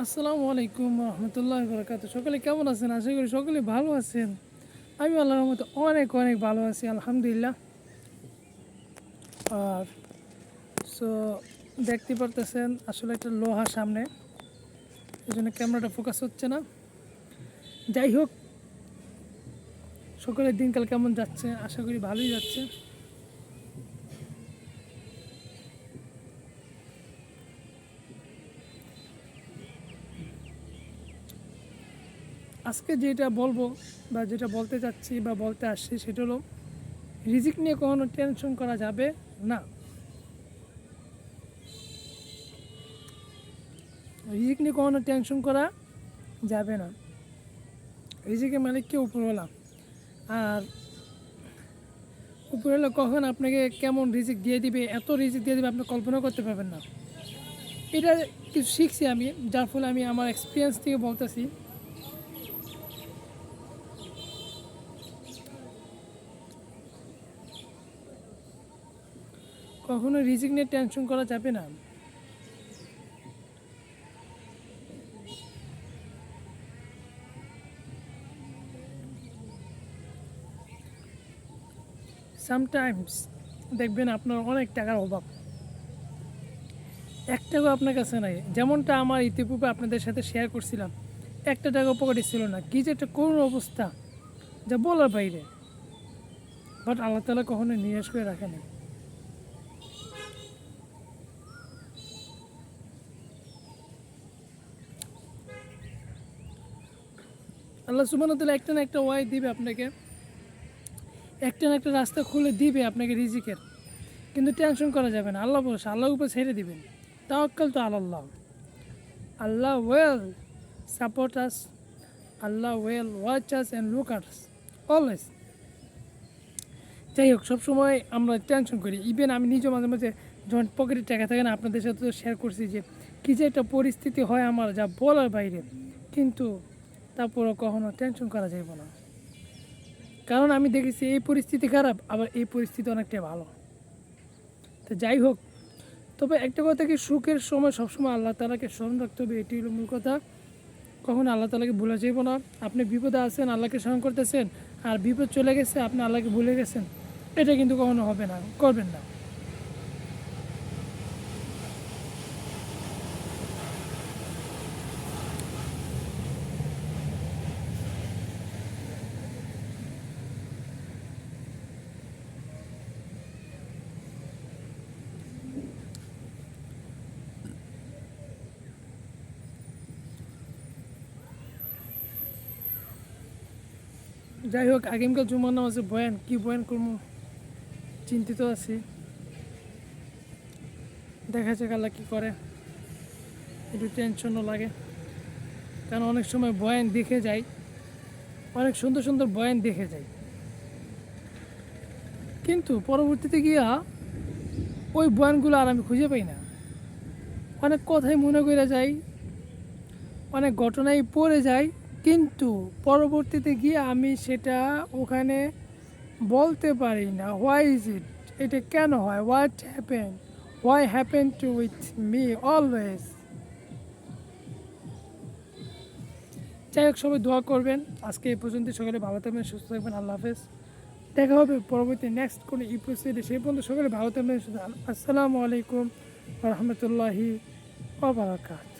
আসসালামু আলাইকুম রহমতুল্লাহি বারাকাতুহু। সকলে কেমন আছেন? আশা করি সকলে ভালো আছেন। আমি আল্লাহর রহমতে অনেক অনেক ভালো আছি, আলহামদুলিল্লাহ। আর সো দেখতে পারতেছেন আসলে একটা লোহা সামনে, এই জন্য ক্যামেরাটা ফোকাস হচ্ছে না। যাই হোক, সকলের দিনকাল কেমন যাচ্ছে? আশা করি ভালোই যাচ্ছে। আজকে যেটা বলবো বা যেটা বলতে চাচ্ছি বা বলতে আসছি সেটা হলো, রিজিক নিয়ে কখনো টেনশন করা যাবে না। রিজিক নিয়ে কখনো টেনশন করা যাবে না। রিজিকের মালিক কে? উপরওয়ালা। আর উপরওয়ালা কখন আপনাকে কেমন রিজিক দিয়ে দিবে, এত রিজিক দিয়ে দিবে আপনি কল্পনা করতে পারবেন না। এটা কিছু শিখছি আমি, যার ফলে আমি আমার এক্সপিরিয়েন্স থেকে বলতেছি। কখনো রিজিক নিয়ে টেনশন করা যাবে না। সামটাইমস দেখবেন আপনার অনেক টাকার অভাব, এক টাকাও আপনার কাছে নাই। যেমনটা আমার ইতিপূর্বে আপনাদের সাথে শেয়ার করছিলাম, একটা টাকা পকেটে ছিল না, কী যে একটা করুণ অবস্থা যা বলার বাইরে। বাট আল্লাহ তাআলা কখনো নিরাশ করে রাখেনি। আল্লাহ সুবহানাহু ওয়া তাআলা একটা না একটা ওয়াই দিবে আপনাকে, একটা না একটা রাস্তা খুলে দিবে আপনাকে রিজিকের। কিন্তু টেনশন করা যাবে না, আল্লাহ বলছে আল্লাহর উপর ছেড়ে দিবেন। তাওয়াক্কাল তো আল্লাহ, আল্লাহ ওয়েল সাপোর্ট আস, আল্লাহ will watch us and look us always. যাই হোক, সবসময় আমরা টেনশন করি। ইভেন আমি নিজেও মাঝে মাঝে যখন পকেটে টাকা থাকে না, আপনাদের সাথে তো শেয়ার করছি যে কী যে একটা পরিস্থিতি হয় আমার, যা বলার বাইরে। কিন্তু তারপরও কখনো টেনশন করা যাইব না, কারণ আমি দেখেছি এই পরিস্থিতি খারাপ, আবার এই পরিস্থিতি অনেকটাই ভালো। তো যাই হোক, তবে একটা কথা কি, সুখের সময় সবসময় আল্লাহ তাআলাকে স্মরণ রাখতে হবে, এটি হলো মূল কথা। কখনো আল্লাহ তাআলাকে ভুলে যাইব না। আপনি বিপদে আছেন, আল্লাহকে স্মরণ করতেছেন, আর বিপদ চলে গেছে আপনি আল্লাহকে ভুলে গেছেন, এটা কিন্তু কখনো হবে না, করবেন না। যাই হোক, আগামীকাল জুমার নামাজে বয়ান, কি বয়ান করবো চিন্তিত আছি। দেখা যাক আল্লাহ কী করে। একটু টেনশনও লাগে, কারণ অনেক সময় বয়ান দেখে যাই, অনেক সুন্দর সুন্দর বয়ান দেখে যাই, কিন্তু পরবর্তীতে গিয়া ওই বয়ানগুলো আর আমি খুঁজে পাই না। অনেক কথাই মনে করে যাই, অনেক ঘটনায় পড়ে যাই, কিন্তু পরবর্তীতে গিয়ে আমি সেটা ওখানে বলতে পারি না। Why is it? এটা কেন হয়? Why happen to with me always? যাই হোক, সবাই দোয়া করবেন। আজকে এই পর্যন্ত, সকালে ভালো থাকবেন, সুস্থ থাকবেন। আল্লাহ হাফেজ। দেখা হবে পরবর্তী নেক্সট কোনো এপিসোডে। সেই পর্যন্ত সকালে ভালো থাকবেন। আসসালামু আলাইকুম রহমতুল্লাহি ওয়া বারাকাতুহু।